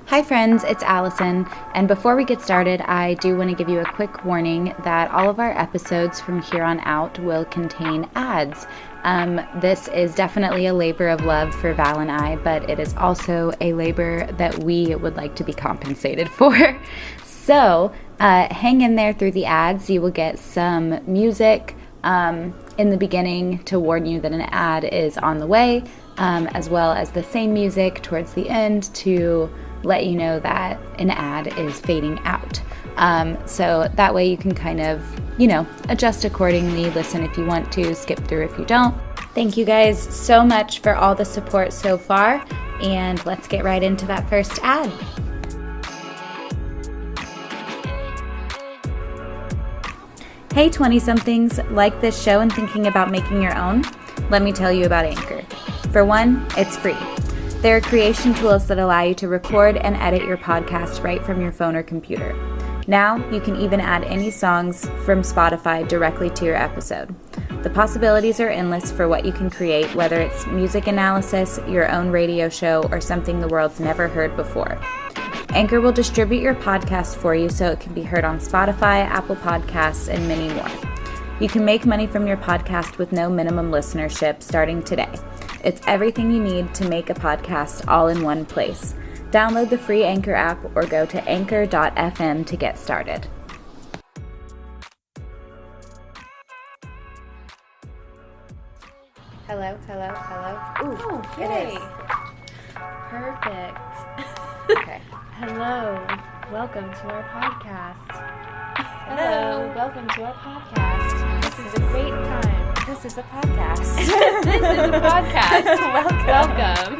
Hi friends, it's Allison, and before we get started, I do want to give you a quick warning that all of our episodes from here on out will contain ads. This is definitely a labor of love for Val and I, but it is also a labor that we would like to be compensated for. So hang in there through the ads. You will get some music in the beginning to warn you that an ad is on the way, as well as the same music towards the end to let you know that an ad is fading out. So that way you can kind of, adjust accordingly, listen if you want to, skip through if you don't. Thank you guys so much for all the support so far, and let's get right into that first ad. Hey 20-somethings, like this show and thinking about making your own? Let me tell you about Anchor. For one, it's free. There are creation tools that allow you to record and edit your podcast right from your phone or computer. Now, you can even add any songs from Spotify directly to your episode. The possibilities are endless for what you can create, whether it's music analysis, your own radio show, or something the world's never heard before. Anchor will distribute your podcast for you so it can be heard on Spotify, Apple Podcasts, and many more. You can make money from your podcast with no minimum listenership starting today. It's everything you need to make a podcast all in one place. Download the free Anchor app or go to anchor.fm to get started. Hello. Ooh, yay. it is. Perfect. Okay. Hello. Welcome to our podcast. Hello. Welcome to our podcast. This is a great time. This is a podcast. This is a podcast. Welcome.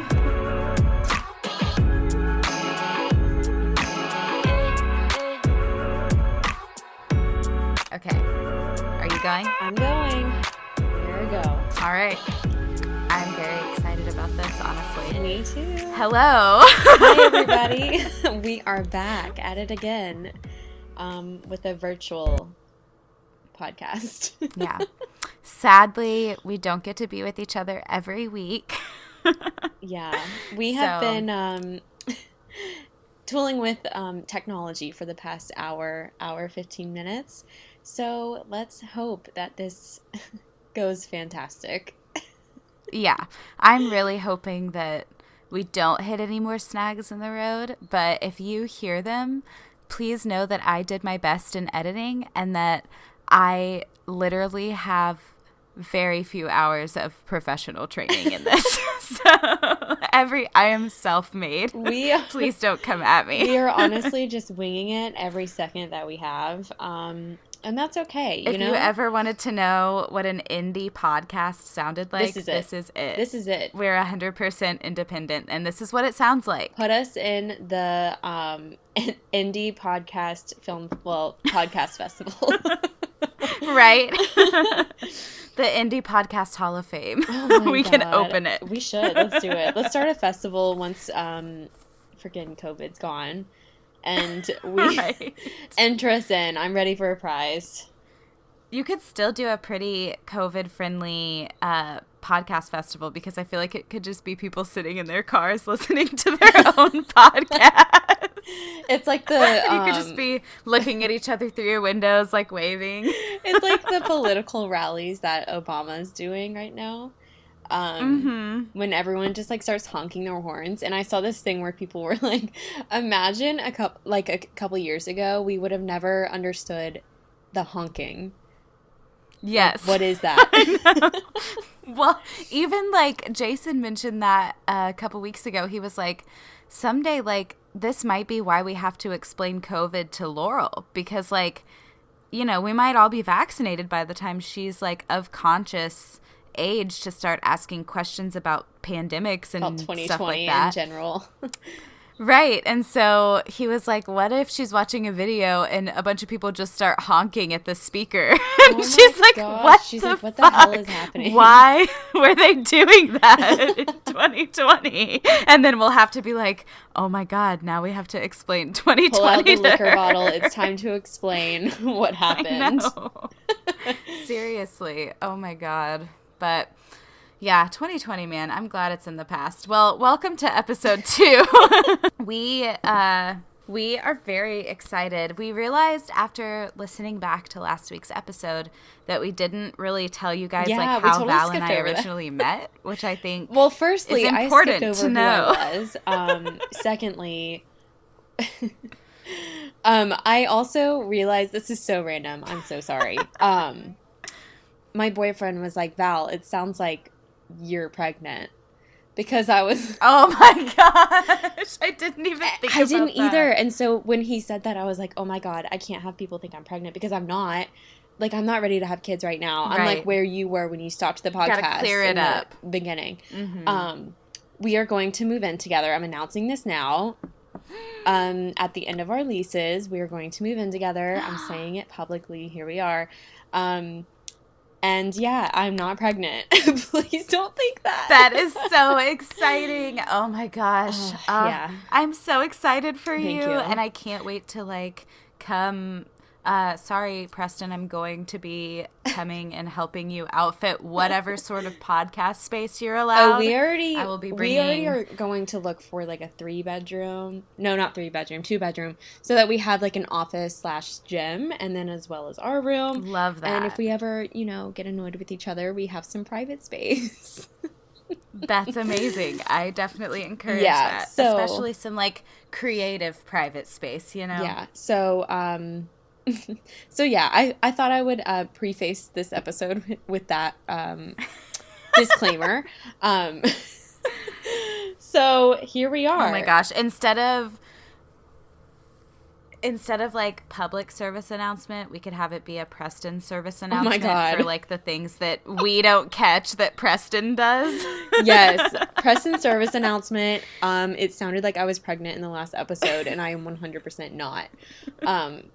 Okay. Are you going? I'm going. Here we go. All right. I'm very excited about this, honestly. Me too. Hello. Hi, everybody. We are back at it again with a virtual podcast. Yeah. Sadly, we don't get to be with each other every week. Yeah. We have been tooling with technology for the past hour 15 minutes. So let's hope that this goes fantastic. Yeah. I'm really hoping that we don't hit any more snags in the road. But if you hear them, please know that I did my best in editing and that I literally have very few hours of professional training in this. So I am self-made. Please don't come at me. We are honestly just winging it every second that we have. And that's okay. If you ever wanted to know what an indie podcast sounded like, this is it. This is it. We're 100% independent, and this is what it sounds like. Put us in the indie podcast podcast festival. Right? The Indie Podcast Hall of Fame. Oh we can open it. We should. Let's do it. Let's start a festival once freaking COVID's gone. And we enter us in. I'm ready for a prize. You could still do a pretty COVID-friendly podcast festival because I feel like it could just be people sitting in their cars listening to their own podcast. It's like the... you could just be looking at each other through your windows, like waving. It's like the political rallies that Obama's doing right now. When everyone just like starts honking their horns. And I saw this thing where people were like, imagine a couple years ago, we would have never understood the honking. Yes. Like, what is that? Well, even like Jason mentioned that a couple weeks ago, he was like, someday like this might be why we have to explain COVID to Laurel because like, we might all be vaccinated by the time she's like of conscious age to start asking questions about pandemics and stuff like that. In general. Right. And so he was like, what if she's watching a video and a bunch of people just start honking at the speaker? And she's like, gosh. What the hell is happening? Why were they doing that in 2020? And then we'll have to be like, oh my God, now we have to explain 2020. Pull out the liquor bottle. It's time to explain what happened. Seriously. Oh my God. But Yeah, 2020, man. I'm glad it's in the past. Well, welcome to episode 2. We are very excited. We realized after listening back to last week's episode that we didn't really tell you guys how totally Val and I originally met, which I think firstly, is important I skipped over to know. who I was. Secondly, I also realized, this is so random. I'm so sorry. My boyfriend was like, Val, it sounds like you're pregnant, because I was oh my gosh, I didn't even think I about didn't that. either. And so when he said that, I was like, oh my God, I can't have people think I'm pregnant, because I'm not. Like, I'm not ready to have kids right now. I'm like where you were when you stopped the podcast. Gotta clear it up. The beginning. We are going to move in together. I'm announcing this now. At the end of our leases, we are going to move in together. I'm saying it publicly. Here we are. And yeah, I'm not pregnant. Please don't think that. That is so exciting. Oh my gosh. Yeah. I'm so excited for Thank you. And I can't wait to come. Sorry, Preston, I'm going to be coming and helping you outfit whatever sort of podcast space you're allowed. We already are going to look for a 3-bedroom. No, not 3-bedroom, 2-bedroom, so that we have an office/gym, and then as well as our room. Love that. And if we ever, get annoyed with each other, we have some private space. That's amazing. I definitely encourage that. Especially some creative private space, Yeah. So, so yeah, I thought I would preface this episode with that disclaimer. So here we are. Oh my gosh! Instead of public service announcement, we could have it be a Preston service announcement for the things that we don't catch that Preston does. Yes, Preston service announcement. It sounded like I was pregnant in the last episode, and I am 100% not.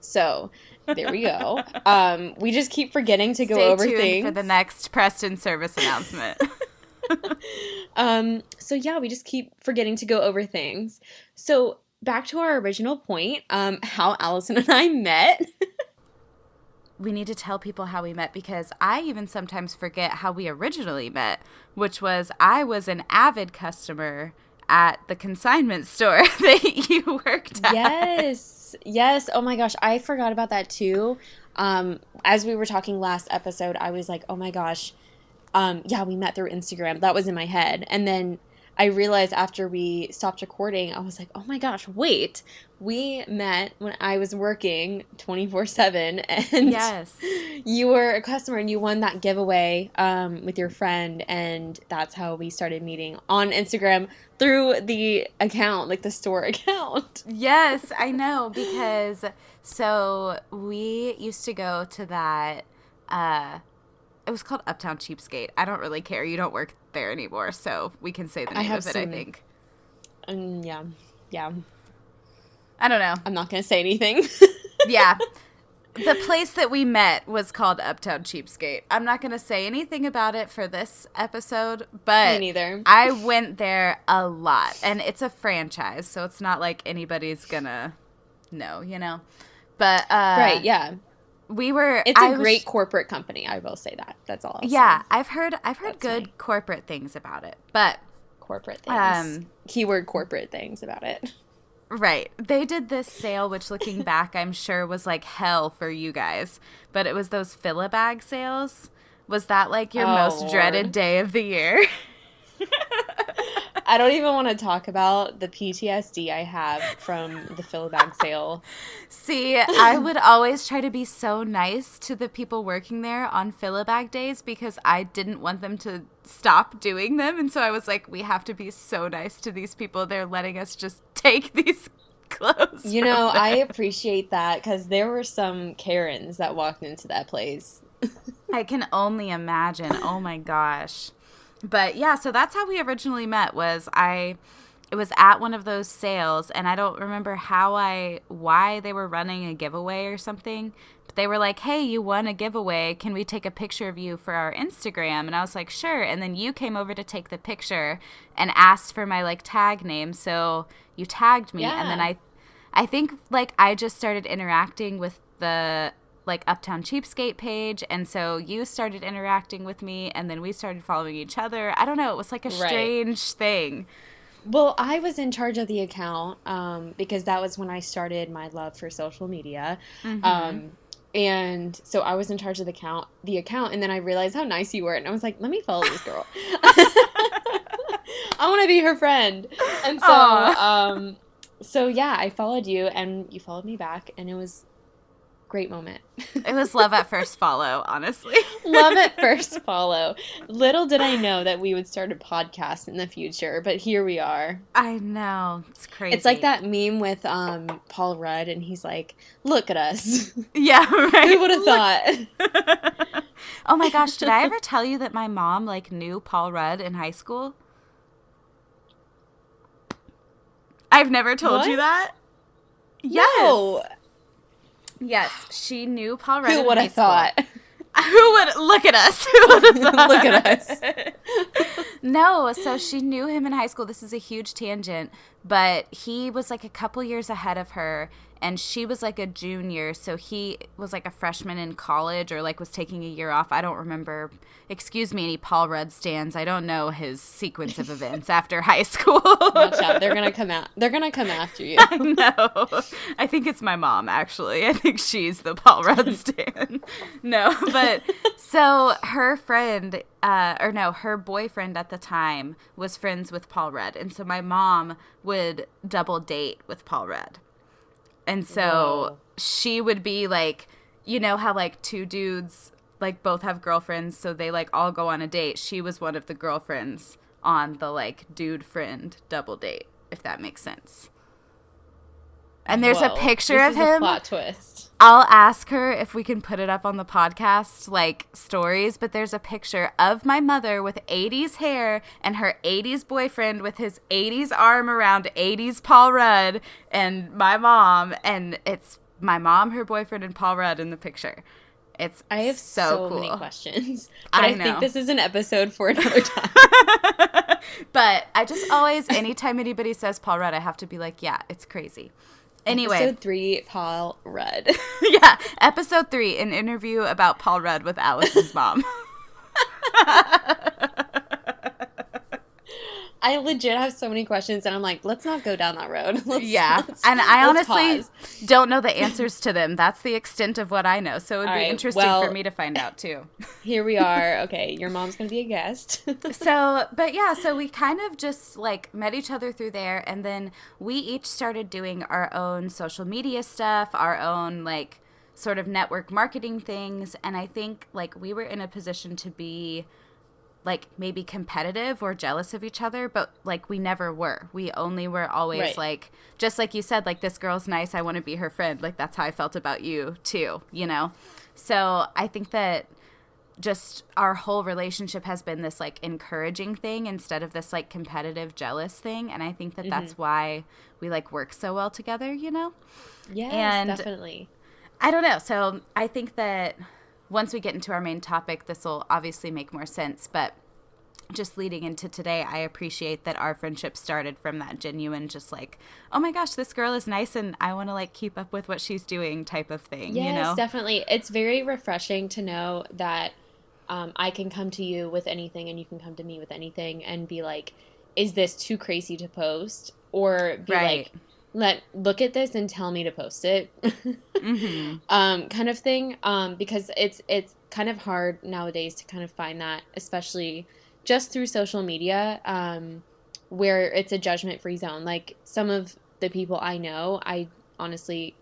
So there we go. We just keep forgetting to go over things. Stay tuned for the next Preston service announcement. So yeah, we just keep forgetting to go over things. So back to our original point, how Allison and I met. We need to tell people how we met, because I even sometimes forget how we originally met, which was I was an avid customer at the consignment store that you worked at. Yes. Oh my gosh, I forgot about that too. As we were talking last episode, I was like, oh my gosh, yeah, we met through Instagram. That was in my head. And then I realized after we stopped recording, I was like, oh my gosh, wait. We met when I was working 24/7, and yes, you were a customer and you won that giveaway with your friend, and that's how we started meeting on Instagram through the account, the store account. Yes, I know, because so we used to go to that it was called Uptown Cheapskate. I don't really care. You don't work there anymore, so we can say the name of it, I think. Yeah. I don't know. I'm not going to say anything. Yeah. The place that we met was called Uptown Cheapskate. I'm not going to say anything about it for this episode, but me neither. I went there a lot, and it's a franchise, so it's not like anybody's going to know, But right, yeah. It's a great corporate company, I will say that. That's all I'll say. I've heard good corporate things about it. But corporate things. Keyword corporate things about it. Right. They did this sale, which looking back, I'm sure was like hell for you guys. But it was those fill-a-bag sales. Was that your most dreaded day of the year? I don't even want to talk about the PTSD I have from the fill-a-bag sale. See, I would always try to be so nice to the people working there on fill-a-bag days, because I didn't want them to stop doing them. And so I was like, we have to be so nice to these people. They're letting us just take these clothes. I appreciate that, because there were some Karens that walked into that place. I can only imagine. Oh my gosh. But yeah, so that's how we originally met. It was at one of those sales, and I don't remember why they were running a giveaway or something. But they were like, hey, you won a giveaway. Can we take a picture of you for our Instagram? And I was like, sure. And then you came over to take the picture and asked for my tag name. So you tagged me. Yeah. And then I think I just started interacting with the like Uptown Cheapskate page, and so you started interacting with me, and then we started following each other. I don't know, it was like a strange thing. Well, I was in charge of the account because that was when I started my love for social media. And so I was in charge of the account, and then I realized how nice you were, and I was like, let me follow this girl. I want to be her friend. And so yeah, I followed you, and you followed me back, and it was a great moment. It was love at first follow, honestly. Love at first follow. Little did I know that we would start a podcast in the future, but here we are. I know. It's crazy. It's like that meme with Paul Rudd, and he's like, look at us. Yeah, right. Who would have thought? Oh my gosh, did I ever tell you that my mom, like, knew Paul Rudd in high school? I've never told you that? Yes. No. Yes, she knew Paul Rudd. Who would have thought? Who would look at us? Who would have thought? Look at us. No, so she knew him in high school. This is a huge tangent, but he was like a couple years ahead of her, and she was like a junior, so he was like a freshman in college or like was taking a year off. I don't remember. Excuse me, any Paul Rudd stands. I don't know his sequence of events after high school. Watch out. They're going to come out. They're going to come after you. I know. I think it's my mom, actually. I think she's the Paul Rudd stand. No, but so her friend, her boyfriend at the time was friends with Paul Rudd. And so my mom would double date with Paul Rudd. And so she would be like, you know how like two dudes like both have girlfriends, so they like all go on a date. She was one of the girlfriends on the like dude friend double date, if that makes sense. And there's a picture of him. A plot twist. I'll ask her if we can put it up on the podcast, like stories, but there's a picture of my mother with 80s hair and her 80s boyfriend with his 80s arm around 80s Paul Rudd and my mom, and it's my mom, her boyfriend, and Paul Rudd in the picture. I have so cool. many questions, but I think this is an episode for another time. But I just always, anytime anybody says Paul Rudd, I have to be like, yeah, it's crazy. Anyway. Episode 3, Paul Rudd. Yeah, episode 3, an interview about Paul Rudd with Allison's mom. I legit have so many questions, and I'm like, let's not go down that road. And I honestly don't know the answers to them. That's the extent of what I know, so it would be interesting for me to find out, too. Here we are. Okay, your mom's going to be a guest. So we kind of just, like, met each other through there, and then we each started doing our own social media stuff, our own, like, sort of network marketing things, and I think, like, we were in a position to be like maybe competitive or jealous of each other, but like we never were. We only were always like, just like you said, like this girl's nice, I want to be her friend. Like that's how I felt about you too, you know? So I think that just our whole relationship has been this like encouraging thing instead of this like competitive jealous thing. And I think that that's why we like work so well together, you know? Yes, definitely. I don't know. So I think that once we get into our main topic, this will obviously make more sense. But just leading into today, I appreciate that our friendship started from that genuine, just like, oh my gosh, this girl is nice and I want to like keep up with what she's doing type of thing. Yes, you know? Definitely. It's very refreshing to know that I can come to you with anything and you can come to me with anything and be like, is this too crazy to post? Or be like, look at this and tell me to post it. Kind of thing. Because it's kind of hard nowadays to kind of find that, especially just through social media, where it's a judgment-free zone. Like some of the people I know, I honestly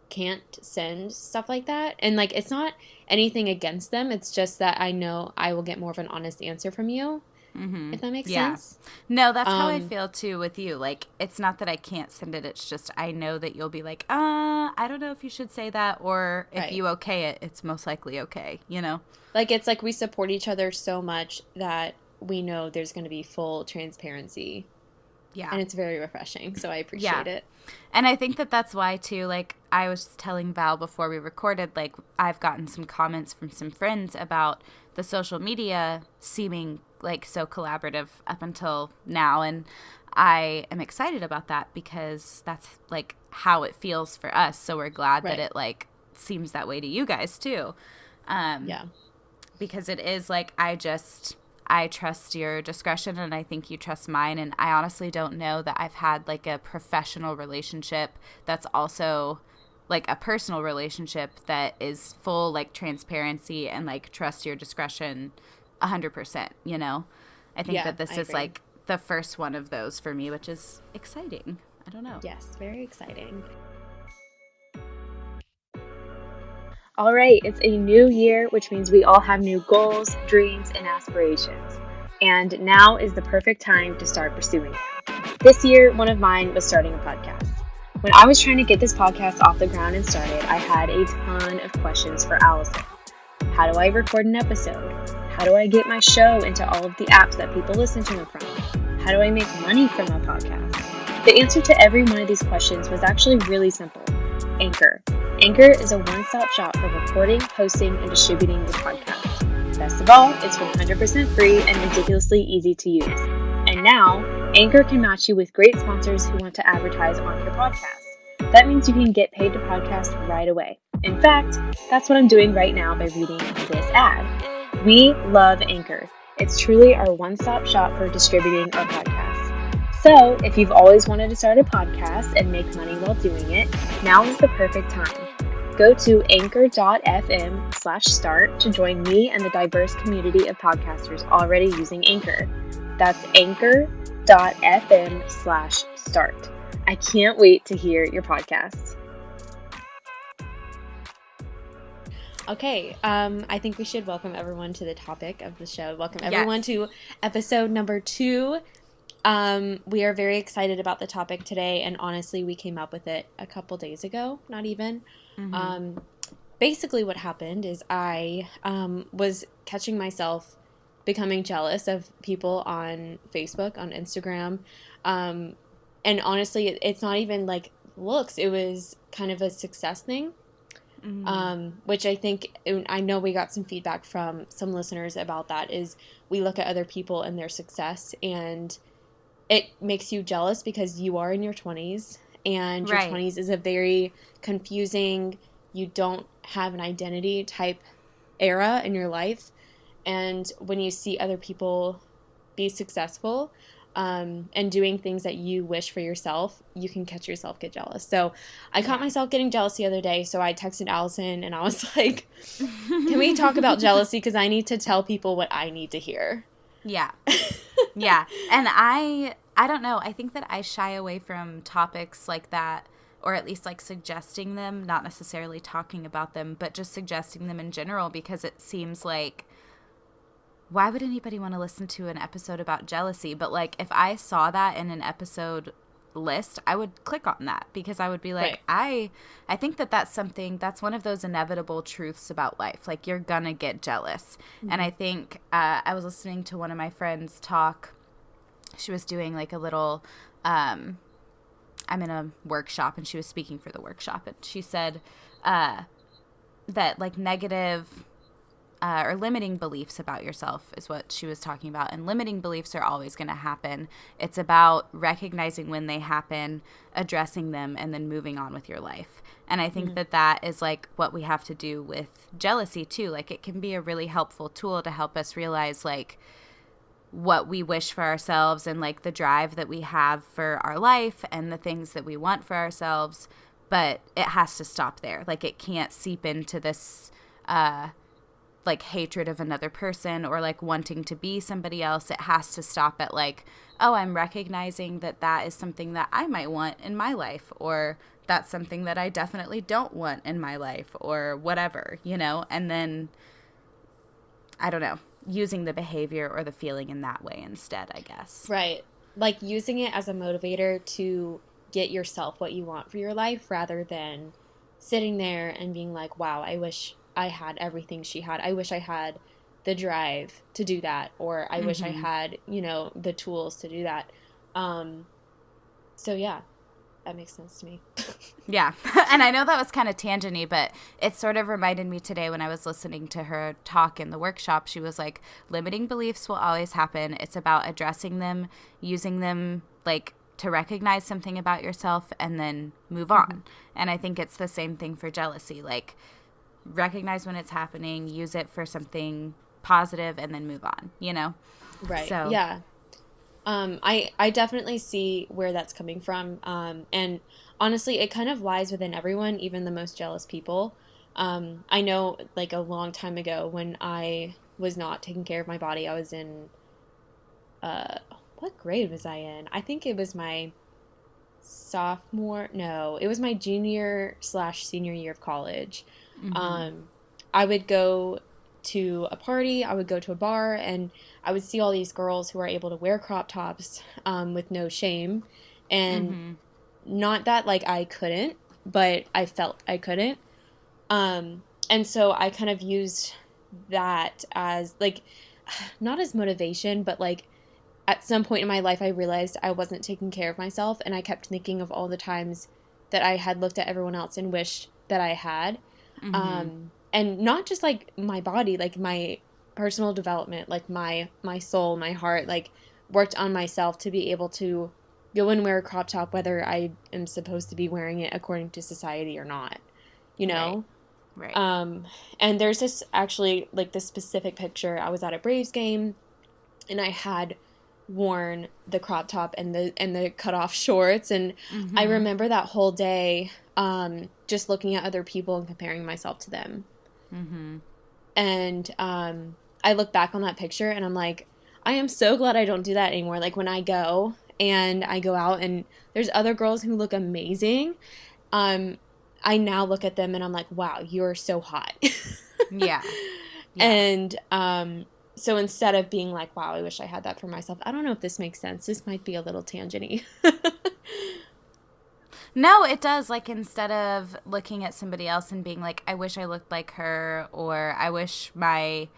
can't send stuff like that. And like, it's not anything against them. It's just that I know I will get more of an honest answer from you. If that makes sense. No, that's how I feel too with you. Like, it's not that I can't send it. It's just I know that you'll be like, I don't know if you should say that. Or if you okay it, it's most likely okay, you know? Like, it's like we support each other so much that we know there's going to be full transparency. Yeah. And it's very refreshing. So I appreciate it. And I think that that's why, too, like, I was telling Val before we recorded, like, I've gotten some comments from some friends about the social media seeming like so collaborative up until now, and I am excited about that because that's like how it feels for us, so we're glad that it like seems that way to you guys too. Yeah. Because it is like, I trust your discretion, and I think you trust mine. And I honestly don't know that I've had like a professional relationship that's also like a personal relationship that is full like transparency and like trust your discretion 100%, you know? I think that this is like the first one of those for me, which is exciting. I don't know. Yes, very exciting. All right, it's a new year, which means we all have new goals, dreams, and aspirations. And now is the perfect time to start pursuing them. This year, one of mine was starting a podcast. When I was trying to get this podcast off the ground and started, I had a ton of questions for Allison. How do I record an episode? How do I get my show into all of the apps that people listen to it from? How do I make money from a podcast? The answer to every one of these questions was actually really simple. Anchor. Anchor is a one-stop shop for recording, hosting, and distributing your podcast. Best of all, it's 100% free and ridiculously easy to use. And now, Anchor can match you with great sponsors who want to advertise on your podcast. That means you can get paid to podcast right away. In fact, that's what I'm doing right now by reading this ad. We love Anchor. It's truly our one-stop shop for distributing our podcast. So, if you've always wanted to start a podcast and make money while doing it, now is the perfect time. Go to anchor.fm/start to join me and the diverse community of podcasters already using Anchor. That's anchor.fm/start. I can't wait to hear your podcast. Okay, I think we should welcome everyone to the topic of the show. Welcome everyone to episode number 2. We are very excited about the topic today, and honestly, we came up with it a couple days ago, not even. Mm-hmm. Basically what happened is I was catching myself becoming jealous of people on Facebook, on Instagram, and honestly, it's not even like looks, it was kind of a success thing. Mm-hmm. Which I think, I know we got some feedback from some listeners about that, is we look at other people and their success, and it makes you jealous because you are in your 20s, and your 20s is a very confusing, you don't have an identity type era in your life. And when you see other people be successful and doing things that you wish for yourself, you can catch yourself get jealous. So I caught myself getting jealous the other day. So I texted Allison and I was like, can we talk about jealousy? Because I need to tell people what I need to hear. Yeah. Yeah. And I don't know. I think that I shy away from topics like that, or at least like suggesting them, not necessarily talking about them, but just suggesting them in general, because it seems like, why would anybody want to listen to an episode about jealousy? But like, if I saw that in an episode list, I would click on that, because I would be like, I think that that's something, that's one of those inevitable truths about life. Like, you're gonna get jealous. Mm-hmm. And I think I was listening to one of my friends talk. She was doing like a little, I'm in a workshop, and she was speaking for the workshop, and she said that like negative or limiting beliefs about yourself is what she was talking about. And limiting beliefs are always going to happen. It's about recognizing when they happen, addressing them, and then moving on with your life. And I think that is like what we have to do with jealousy too. Like, it can be a really helpful tool to help us realize like what we wish for ourselves, and like the drive that we have for our life and the things that we want for ourselves. But it has to stop there. Like, it can't seep into this like hatred of another person, or like wanting to be somebody else. It has to stop at like, oh, I'm recognizing that that is something that I might want in my life, or that's something that I definitely don't want in my life, or whatever, you know? And then, I don't know, using the behavior or the feeling in that way instead, I guess. Right. Like, using it as a motivator to get yourself what you want for your life, rather than sitting there and being like, wow, I wish I had everything she had. I wish I had the drive to do that, or I wish I had, you know, the tools to do that. So yeah, that makes sense to me. Yeah. And I know that was kind of tangent-y, but it sort of reminded me today when I was listening to her talk in the workshop. She was like, limiting beliefs will always happen. It's about addressing them, using them like to recognize something about yourself and then move on. And I think it's the same thing for jealousy. Like, recognize when it's happening, use it for something positive, and then move on, you know? Right. So, yeah. I definitely see where that's coming from. And honestly, it kind of lies within everyone, even the most jealous people. I know, like, a long time ago when I was not taking care of my body, I was in, what grade was I in? I think it was my it was my junior/senior year of college. I would go to a party, I would go to a bar, and I would see all these girls who are able to wear crop tops with no shame. And not that, like, I couldn't, but I felt I couldn't. And so I kind of used that as, like, not as motivation, but, like, at some point in my life, I realized I wasn't taking care of myself, and I kept thinking of all the times that I had looked at everyone else and wished that I had. And not just, like, my body, like, my personal development, like, my soul, my heart, like, worked on myself to be able to go and wear a crop top, whether I am supposed to be wearing it according to society or not, you know? Right. And there's this, actually, like, this specific picture. I was at a Braves game, and I had worn the crop top and the cut off shorts, and I remember that whole day just looking at other people and comparing myself to them. And I look back on that picture and I'm like, I am so glad I don't do that anymore. Like, when I go out and there's other girls who look amazing, I now look at them and I'm like, wow, you're so hot. Yeah. And so instead of being like, wow, I wish I had that for myself. I don't know if this makes sense. This might be a little tangent-y. No, it does. Like, instead of looking at somebody else and being like, I wish I looked like her, or I wish I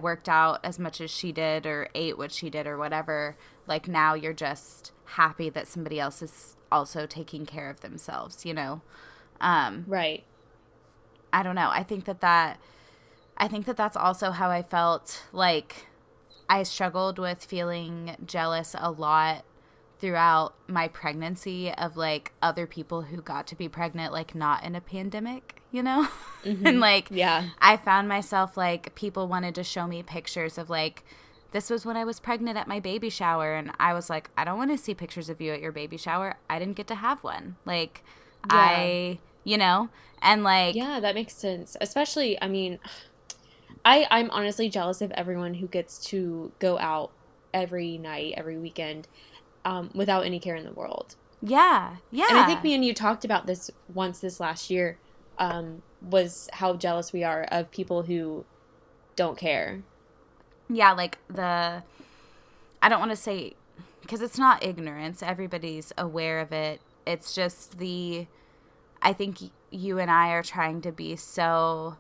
worked out as much as she did or ate what she did or whatever, like, now you're just happy that somebody else is also taking care of themselves, you know? Right. I don't know. I think that that's also how I felt. Like, I struggled with feeling jealous a lot throughout my pregnancy of, like, other people who got to be pregnant, like, not in a pandemic, you know? And, like, I found myself, like, people wanted to show me pictures of, like, this was when I was pregnant at my baby shower, and I was like, I don't want to see pictures of you at your baby shower. I didn't get to have one. Like, you know? And, like... Yeah, that makes sense. Especially, I mean, I'm honestly jealous of everyone who gets to go out every night, every weekend, without any care in the world. Yeah. And I think me and you talked about this once this last year, was how jealous we are of people who don't care. Yeah, like, I don't want to say, because it's not ignorance. Everybody's aware of it. It's just I think you and I are trying to be so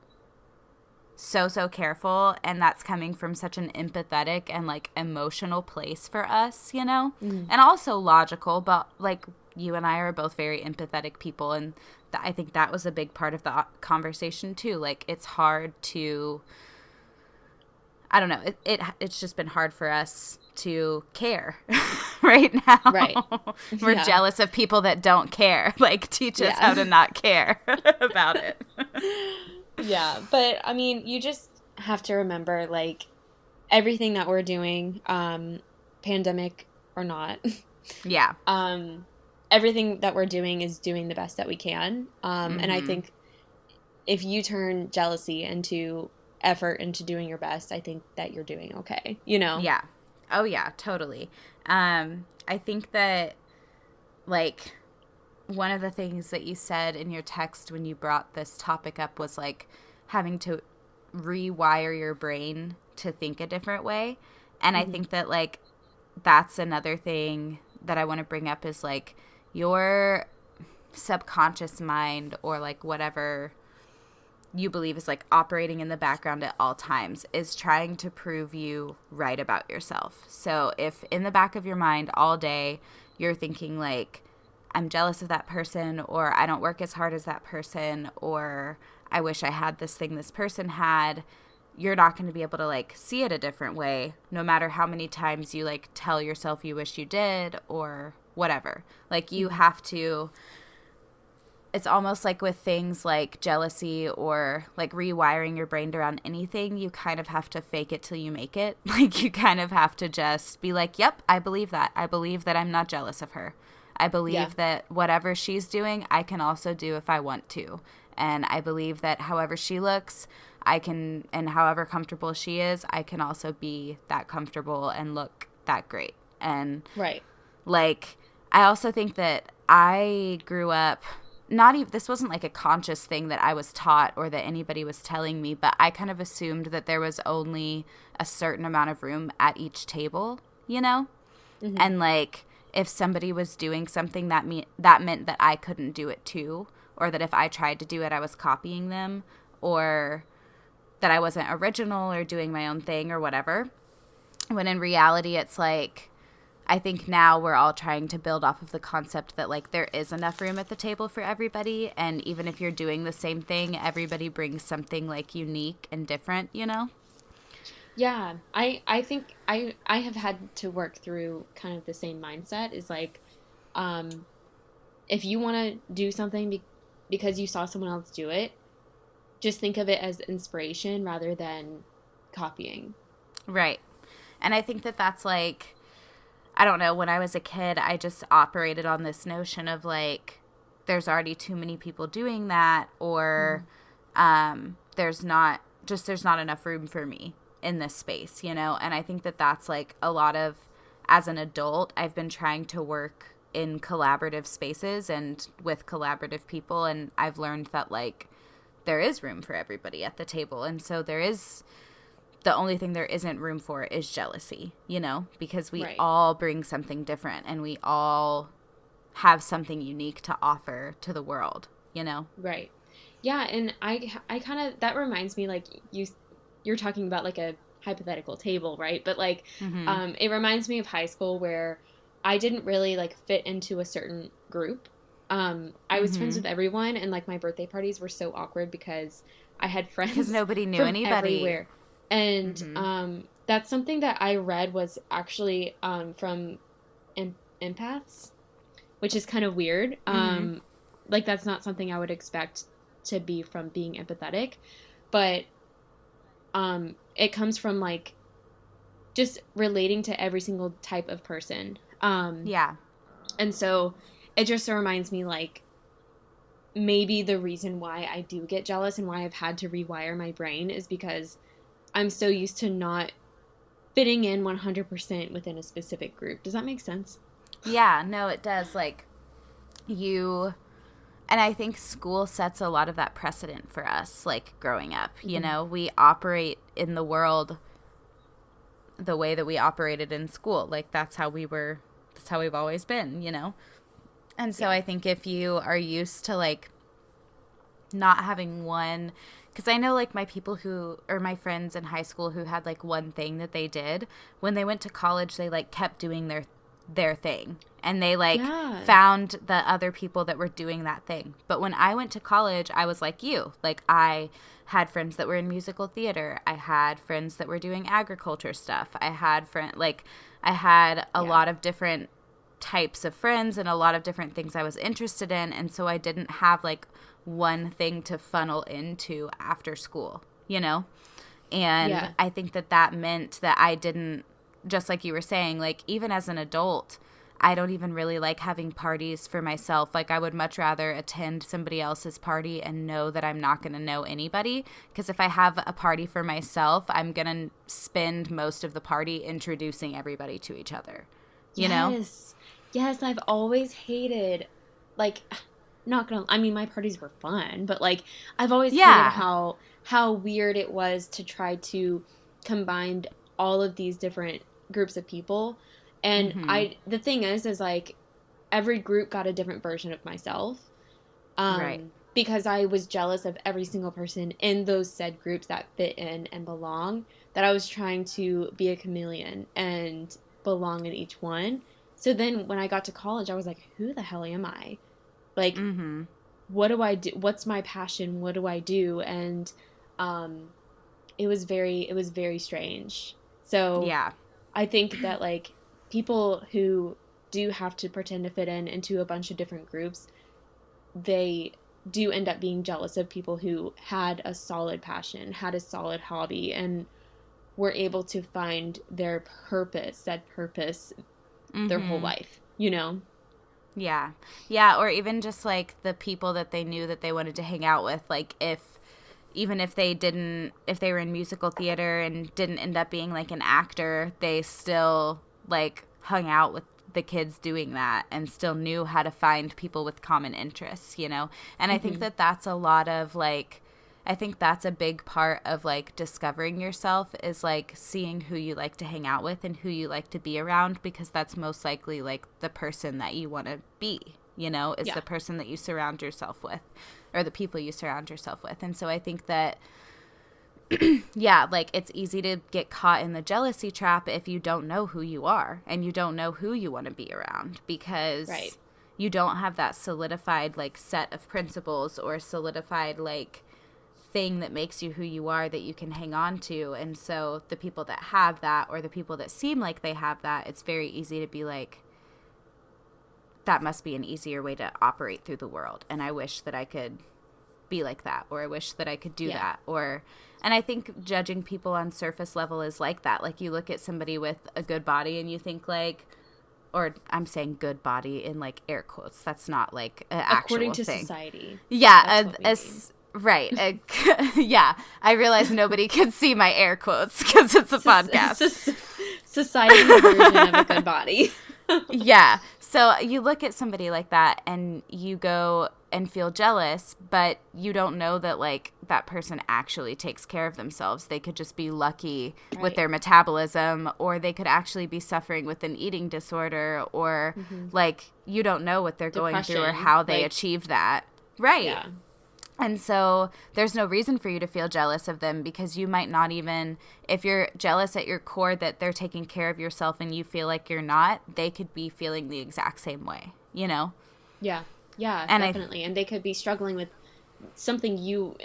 careful, and that's coming from such an empathetic and, like, emotional place for us, you know? And also logical, but, like, you and I are both very empathetic people, and I think that was a big part of the conversation too. Like, it's hard to, I don't know, it's just been hard for us to care right now. Right. We're jealous of people that don't care. Like, teach us how to not care about it. Yeah, but I mean, you just have to remember, like, everything that we're doing, pandemic or not. Yeah. Everything that we're doing is doing the best that we can. And I think if you turn jealousy into effort, into doing your best, I think that you're doing okay, you know? Yeah. Oh, yeah, totally. I think that, like, one of the things that you said in your text when you brought this topic up was, like, having to rewire your brain to think a different way. And I think that, like, that's another thing that I want to bring up is, like, your subconscious mind, or, like, whatever you believe is, like, operating in the background at all times, is trying to prove you right about yourself. So if in the back of your mind all day you're thinking, like, I'm jealous of that person, or I don't work as hard as that person, or I wish I had this thing this person had, you're not going to be able to, like, see it a different way, no matter how many times you, like, tell yourself you wish you did or whatever. Like, you have to, it's almost like with things like jealousy or like rewiring your brain around anything, you kind of have to fake it till you make it. Like, you kind of have to just be like, yep, I believe that. I believe that I'm not jealous of her. I believe that whatever she's doing, I can also do if I want to. And I believe that however she looks, I can, and however comfortable she is, I can also be that comfortable and look that great. And like, I also think that I grew up, not even, this wasn't like a conscious thing that I was taught or that anybody was telling me, but I kind of assumed that there was only a certain amount of room at each table, you know? Mm-hmm. And like, if somebody was doing something, that meant that I couldn't do it too, or that if I tried to do it, I was copying them, or that I wasn't original or doing my own thing or whatever. When in reality, it's like, I think now we're all trying to build off of the concept that like there is enough room at the table for everybody. And even if you're doing the same thing, everybody brings something like unique and different, you know? Yeah, I think I have had to work through kind of the same mindset is like, if you want to do something because you saw someone else do it, just think of it as inspiration rather than copying. Right. And I think that that's like, I don't know, when I was a kid, I just operated on this notion of like, there's already too many people doing that, or there's not enough room for me in this space, you know? And I think that that's like a lot of, as an adult, I've been trying to work in collaborative spaces and with collaborative people, and I've learned that like there is room for everybody at the table. And so the only thing there isn't room for is jealousy, you know, because we all bring something different and we all have something unique to offer to the world, you know? Right. Yeah. And I kind of, that reminds me, like you're talking about like a hypothetical table, right? But like, it reminds me of high school where I didn't really like fit into a certain group. I was friends with everyone, and like my birthday parties were so awkward because I had friends because nobody knew anybody everywhere. And that's something that I read was actually from empaths, which is kind of weird. Like that's not something I would expect to be from being empathetic, but it comes from like just relating to every single type of person. And so it just reminds me like maybe the reason why I do get jealous and why I've had to rewire my brain is because I'm so used to not fitting in 100% within a specific group. Does that make sense? Yeah, no, it does. Like, and I think school sets a lot of that precedent for us, like, growing up. You know, we operate in the world the way that we operated in school. Like, that's how we've always been, you know? And so I think if you are used to, like, not having one, because I know like my friends in high school who had like one thing that they did, when they went to college, they like kept doing their thing, and they like found the other people that were doing that thing. But when I went to college, I was like you, like I had friends that were in musical theater. I had friends that were doing agriculture stuff. I had a lot of different types of friends and a lot of different things I was interested in. And so I didn't have like one thing to funnel into after school, you know? And I think that meant that I didn't, just like you were saying, like even as an adult, I don't even really like having parties for myself. Like I would much rather attend somebody else's party and know that I'm not going to know anybody. Because if I have a party for myself, I'm going to spend most of the party introducing everybody to each other, you know? Yes, I've always hated, like, my parties were fun, but like, I've always hated how weird it was to try to combine all of these different groups of people. And the thing is like, every group got a different version of myself. Because I was jealous of every single person in those said groups that fit in and belong, that I was trying to be a chameleon and belong in each one. So then when I got to college, I was like, who the hell am I? Like, what do I do? What's my passion? What do I do? And it was very strange. So I think that, like, people who do have to pretend to fit into a bunch of different groups, they do end up being jealous of people who had a solid passion, had a solid hobby, and were able to find their purpose, their whole life, you know? Yeah. Yeah, or even just, like, the people that they knew that they wanted to hang out with, like, even if they were in musical theater and didn't end up being, like, an actor, they still, like, hung out with the kids doing that and still knew how to find people with common interests, you know? And I think that that's a lot of, like, I think that's a big part of, like, discovering yourself is, like, seeing who you like to hang out with and who you like to be around, because that's most likely, like, the person that you want to be, you know, is the person that you surround yourself with, or the people you surround yourself with. And so I think that, yeah, like, it's easy to get caught in the jealousy trap if you don't know who you are and you don't know who you want to be around, because you don't have that solidified, like, set of principles or solidified, like, thing that makes you who you are that you can hang on to. And so the people that have that, or the people that seem like they have that, it's very easy to be like, that must be an easier way to operate through the world, and I wish that I could be like that, or I wish that I could do that. And I think judging people on surface level is like that. Like, you look at somebody with a good body and you think, like, or I'm saying good body in, like, air quotes, that's not, like, an actual according to society. Society. Yeah, right. Yeah, I realize nobody can see my air quotes because it's a podcast. Society version of a good body. Yeah. So you look at somebody like that and you go and feel jealous, but you don't know that, like, that person actually takes care of themselves. They could just be lucky with their metabolism, or they could actually be suffering with an eating disorder, or like, you don't know what they're going through or how they achieved that. Right. Yeah. And so there's no reason for you to feel jealous of them, because you might not even, if you're jealous at your core that they're taking care of yourself and you feel like you're not, they could be feeling the exact same way, you know? Yeah. Yeah, and definitely. And they could be struggling with something you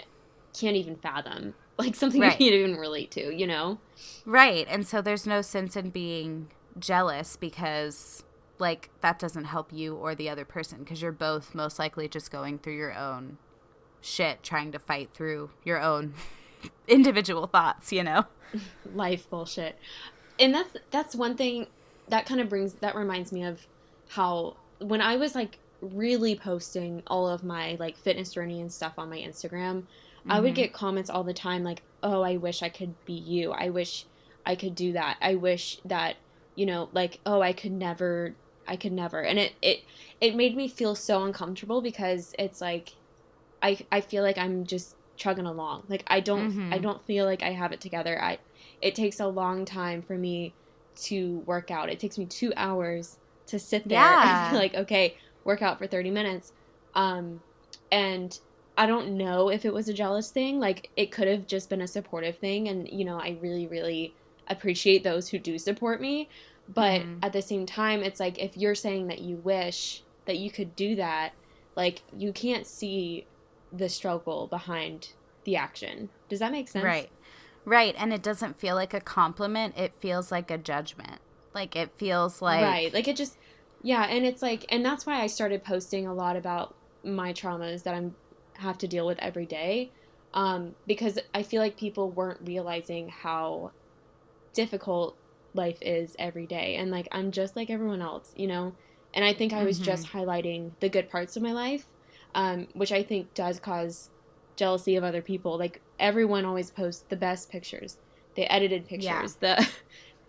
can't even fathom, like something you can't even relate to, you know? Right. And so there's no sense in being jealous, because, like, that doesn't help you or the other person, because you're both most likely just going through your own shit, trying to fight through your own individual thoughts, you know? Life bullshit. And that's one thing that kind of reminds me of how when I was, like, really posting all of my, like, fitness journey and stuff on my Instagram, I would get comments all the time like, oh, I wish I could be you. I wish I could do that. I wish that, you know, like, oh, I could never. And it made me feel so uncomfortable, because it's like, I feel like I'm just chugging along. Like, I don't feel like I have it together. It takes a long time for me to work out. It takes me 2 hours to sit there and be like, okay, work out for 30 minutes. And I don't know if it was a jealous thing. Like, it could have just been a supportive thing. And, you know, I really, really appreciate those who do support me. But at the same time, it's like, if you're saying that you wish that you could do that, like, you can't see the struggle behind the action. Does that make sense? Right. And it doesn't feel like a compliment. It feels like a judgment. Like, it feels like... Right. Like, it just... Yeah, and it's like... And that's why I started posting a lot about my traumas that I have to deal with every day. Because I feel like people weren't realizing how difficult life is every day. And, like, I'm just like everyone else, you know? And I think I was just highlighting the good parts of my life, which I think does cause jealousy of other people. Like, everyone always posts the best pictures, the edited pictures, the,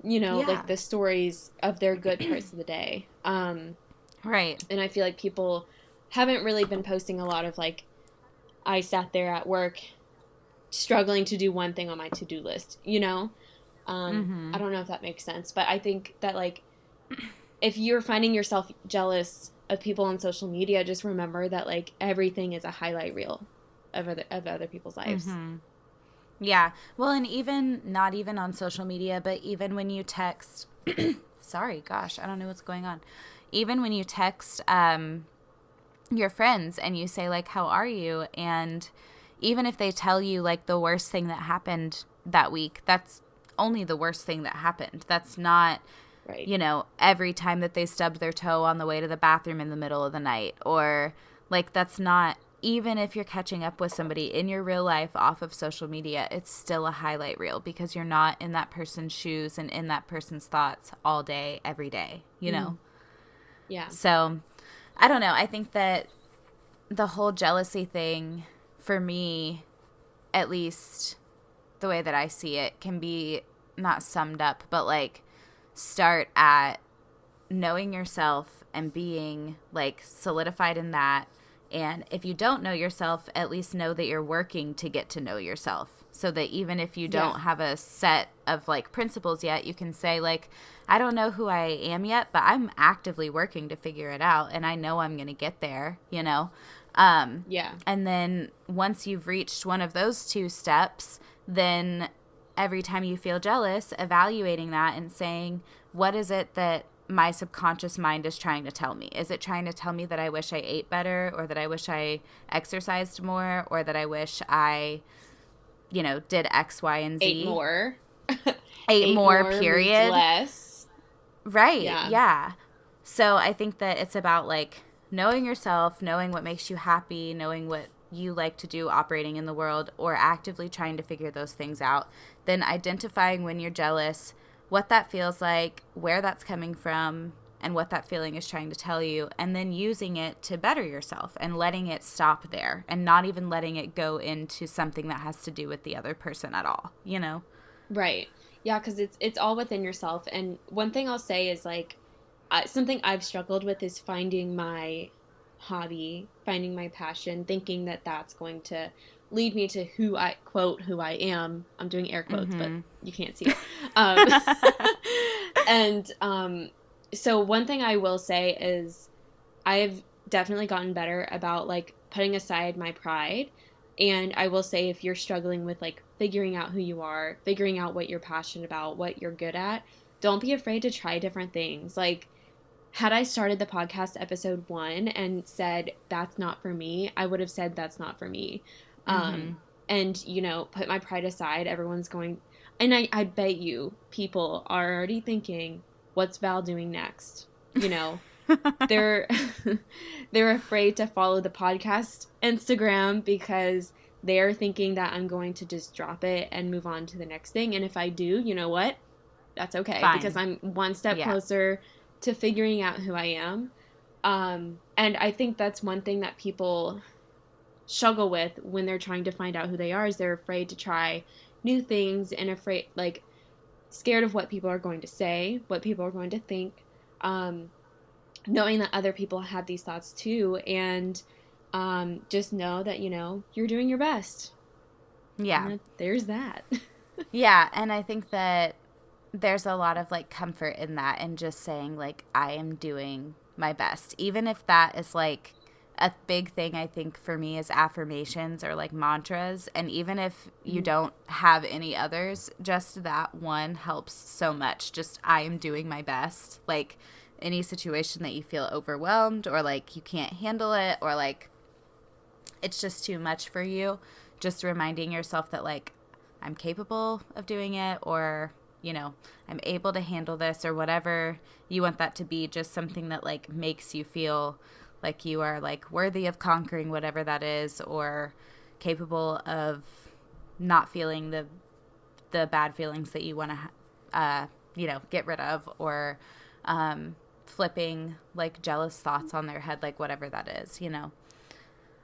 you know, like, the stories of their good parts of the day. Right. And I feel like people haven't really been posting a lot of, like, I sat there at work struggling to do one thing on my to-do list, you know? I don't know if that makes sense, but I think that, like, if you're finding yourself jealous of people on social media, just remember that, like, everything is a highlight reel of other people's lives. Yeah. Well, and even not even on social media, but even when you text, sorry, gosh, I don't know what's going on. Even when you text your friends and you say, like, how are you? And even if they tell you, like, the worst thing that happened that week, that's only the worst thing that happened. That's not Right. you know, every time that they stubbed their toe on the way to the bathroom in the middle of the night. Or, like, that's not, even if you're catching up with somebody in your real life off of social media, it's still a highlight reel because you're not in that person's shoes and in that person's thoughts all day, every day, you know? Yeah. So, I don't know. I think that the whole jealousy thing, for me, at least the way that I see it, can be not summed up, but like start at knowing yourself and being like solidified in that. And if you don't know yourself, at least know that you're working to get to know yourself, so that even if you don't have a set of like principles yet, you can say like, I don't know who I am yet, but I'm actively working to figure it out, and I know I'm going to get there, you know? And then once you've reached one of those two steps, then every time you feel jealous, evaluating that and saying, what is it that my subconscious mind is trying to tell me? Is it trying to tell me that I wish I ate better, or that I wish I exercised more, or that I wish I, you know, did X, Y, and Z? Ate more. Ate more, period. Less. Right. Yeah. So I think that it's about like knowing yourself, knowing what makes you happy, knowing what you like to do operating in the world, or actively trying to figure those things out. Then identifying when you're jealous, what that feels like, where that's coming from, and what that feeling is trying to tell you, and then using it to better yourself and letting it stop there and not even letting it go into something that has to do with the other person at all, you know? Right. Yeah, because it's all within yourself. And one thing I'll say is like, something I've struggled with is finding my hobby, finding my passion, thinking that that's going to lead me to who I am. I'm doing air quotes, but you can't see it. So one thing I will say is I've definitely gotten better about like putting aside my pride. And I will say, if you're struggling with like figuring out who you are, figuring out what you're passionate about, what you're good at, don't be afraid to try different things. Like, had I started the podcast episode 1 and said, that's not for me, I would have said, that's not for me. And, you know, put my pride aside. Everyone's going, and I bet you people are already thinking, what's Val doing next? You know, they're afraid to follow the podcast Instagram because they're thinking that I'm going to just drop it and move on to the next thing. And if I do, you know what? That's okay. Fine. Because I'm one step closer to figuring out who I am. And I think that's one thing that people struggle with when they're trying to find out who they are, is they're afraid to try new things and scared of what people are going to say, what people are going to think, knowing that other people have these thoughts too, and just know that, you know, you're doing your best. Yeah. And there's that. Yeah, and I think that there's a lot of like comfort in that, and just saying like, I am doing my best, even if that is like a big thing. I think for me is affirmations or like mantras, and even if you don't have any others, just that one helps so much. Just, I am doing my best. Like, any situation that you feel overwhelmed or like you can't handle it, or like it's just too much for you, just reminding yourself that like, I'm capable of doing it, or, you know, I'm able to handle this, or whatever you want that to be. Just something that like makes you feel like you are like worthy of conquering whatever that is, or capable of not feeling the bad feelings that you want to, you know, get rid of, or flipping like jealous thoughts on their head, like whatever that is, you know.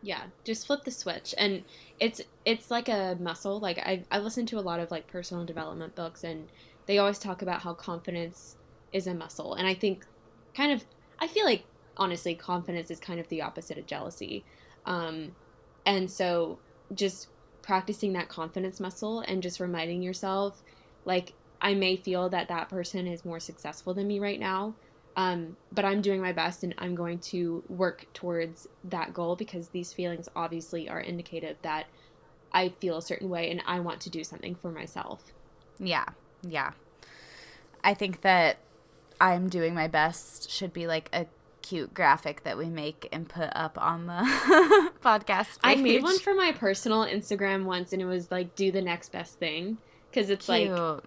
Yeah, just flip the switch. And it's like a muscle. Like I listen to a lot of like personal development books, and they always talk about how confidence is a muscle. And I think I feel like honestly confidence is kind of the opposite of jealousy. And so just practicing that confidence muscle and just reminding yourself, like, I may feel that person is more successful than me right now, but I'm doing my best, and I'm going to work towards that goal, because these feelings obviously are indicative that I feel a certain way and I want to do something for myself. Yeah. I think that I'm doing my best should be like a cute graphic that we make and put up on the podcast page. I made one for my personal Instagram once, and it was like, do the next best thing, because it's cute. Like,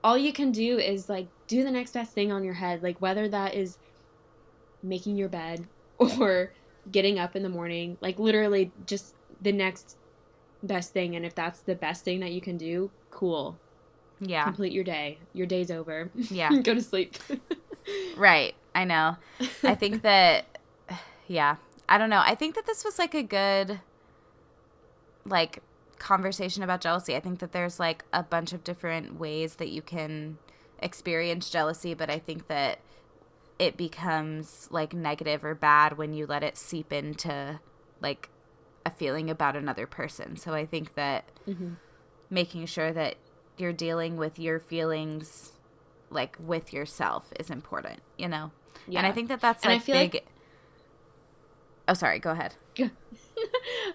all you can do is, like, do the next best thing on your head. Like, whether that is making your bed or getting up in the morning, like, literally just the next best thing. And if that's the best thing that you can do, cool. Yeah. Complete your day. Your day's over. Yeah. Go to sleep. Right. I know. I think that, yeah. I don't know. I think that this was, like, a good, like, conversation about jealousy. I think that there's, like, a bunch of different ways that you can experience jealousy, but I think that it becomes, like, negative or bad when you let it seep into, like, a feeling about another person. So I think that making sure that you're dealing with your feelings, like, with yourself is important, you know? Yeah. And I think that that's, like, big. Oh, sorry. Go ahead.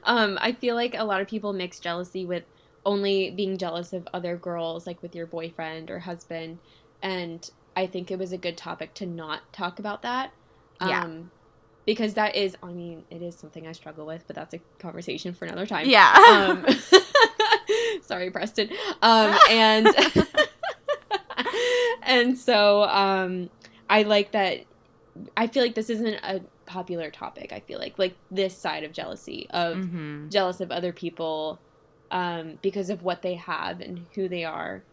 I feel like a lot of people mix jealousy with only being jealous of other girls, like with your boyfriend or husband. And I think it was a good topic to not talk about that. Yeah. Because that is, I mean, it is something I struggle with, but that's a conversation for another time. Yeah. Sorry, Preston. And and so I like that. I feel like this isn't a popular topic. I feel like this side of jealousy, of jealous of other people because of what they have and who they are,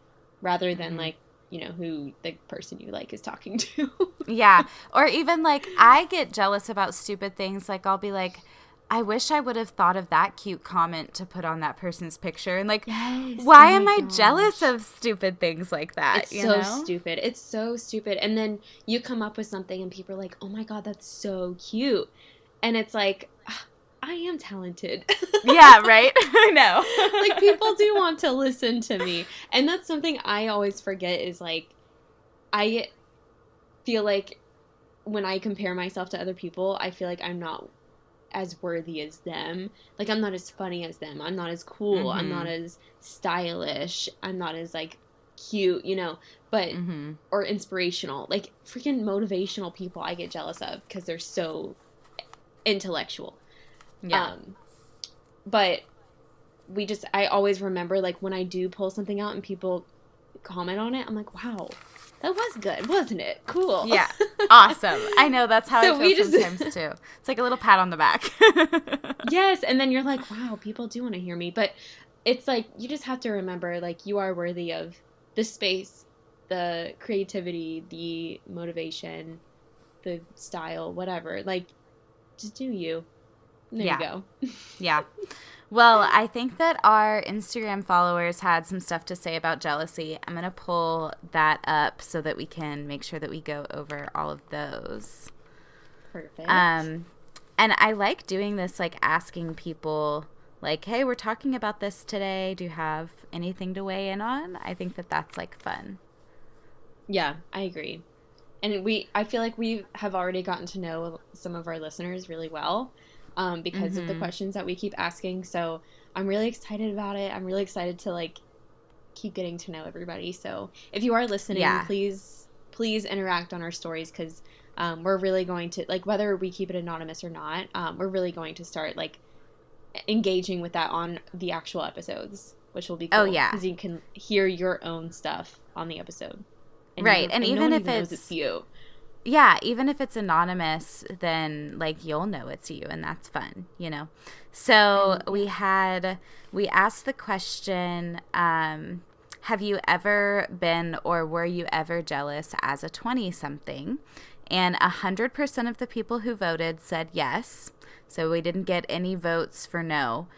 rather than like, you know, who the person you like is talking to. Yeah. Or even, like, I get jealous about stupid things. Like, I'll be like, I wish I would have thought of that cute comment to put on that person's picture. And, like, yes. why am I jealous of stupid things like that? It's so stupid. It's so stupid. And then you come up with something and people are like, oh my God, that's so cute. And it's like, I am talented. Yeah, right? I know. Like, people do want to listen to me. And that's something I always forget is, like, I feel like when I compare myself to other people, I feel like I'm not as worthy as them. Like, I'm not as funny as them. I'm not as cool. I'm not as stylish. I'm not as, like, cute, you know, but, or inspirational. Like, freaking motivational people I get jealous of because they're so intellectual. Yeah. But I always remember, like, when I do pull something out and people comment on it, I'm like, wow, that was good, wasn't it? Cool. Yeah. Awesome. I know, that's how So I feel sometimes too. It's like a little pat on the back. Yes, and then you're like, wow, people do want to hear me. But it's like, you just have to remember, like, you are worthy of the space, the creativity, the motivation, the style, whatever. Like, just do you. There you go. Yeah. Well, I think that our Instagram followers had some stuff to say about jealousy. I'm going to pull that up so that we can make sure that we go over all of those. Perfect. And I like doing this, like, asking people, like, hey, we're talking about this today. Do you have anything to weigh in on? I think that that's, like, fun. Yeah, I agree. And I feel like we have already gotten to know some of our listeners really well. Because of the questions that we keep asking. So I'm really excited about it. I'm really excited to, like, keep getting to know everybody. So if you are listening, please interact on our stories, because we're really going to, like, whether we keep it anonymous or not, we're really going to start, like, engaging with that on the actual episodes, which will be cool. Oh, yeah. Because you can hear your own stuff on the episode. Right. And even if it's you. Yeah, even if it's anonymous, then, like, you'll know it's you, and that's fun, you know? So we asked the question, have you ever been or were you ever jealous as a 20-something? And 100% of the people who voted said yes. So we didn't get any votes for no.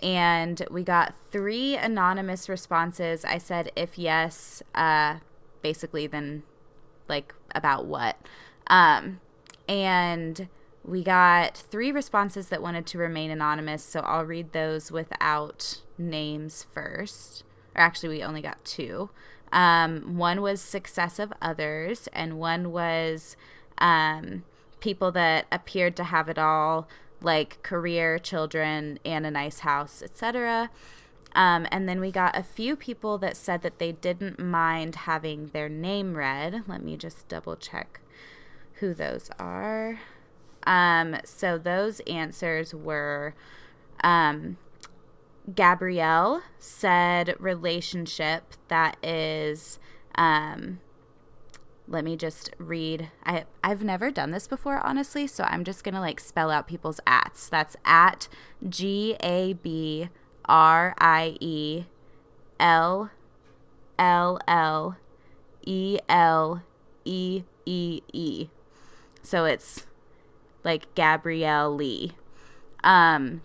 And we got 3 anonymous responses. I said, if yes, basically then, like, about what? And we got 3 responses that wanted to remain anonymous, so I'll read those without names first. Or actually, we only got 2. One was success of others, and one was people that appeared to have it all, like career, children, and a nice house, etc. And then we got a few people that said that they didn't mind having their name read. Let me just double check who those are. So those answers were, Gabrielle said relationship, that is Let me just read. I've never done this before, honestly, so I'm just going to like spell out people's ats. That's at GABRIELLEEEE. So it's like Gabrielle Lee. And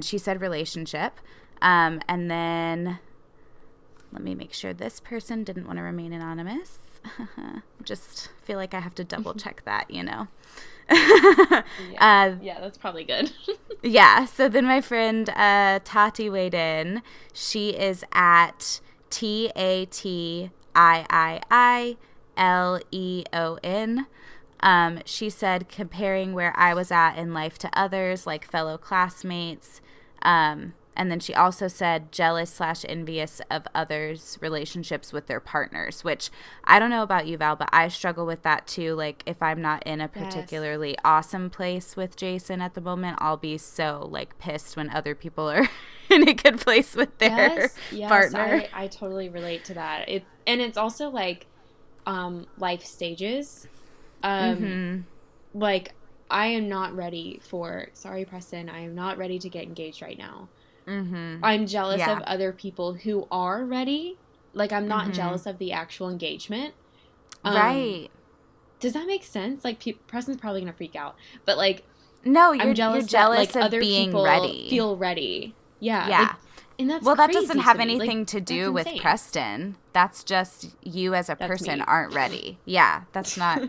she said relationship. And then let me make sure this person didn't want to remain anonymous. Just feel like I have to double check that, you know. Yeah, that's probably good. Yeah. So then my friend Tati weighed in. She is at TATIIILEON. She said comparing where I was at in life to others, like fellow classmates. And then she also said jealous/envious of others' relationships with their partners, which I don't know about you, Val, but I struggle with that too. Like if I'm not in a particularly awesome place with Jason at the moment, I'll be so like pissed when other people are in a good place with their partner. I totally relate to that. It's also like life stages. Like I am not ready sorry, Preston, I am not ready to get engaged right now. I'm jealous of other people who are ready. Like, I'm not jealous of the actual engagement. Right. Does that make sense? Like, Preston's probably going to freak out. But, like, no, you're jealous that, like, of other being people ready. Feel ready. Yeah. Yeah. Like, and that's that crazy doesn't have to me. anything like, to do with Preston. That's just you as a person aren't ready. Yeah, that's not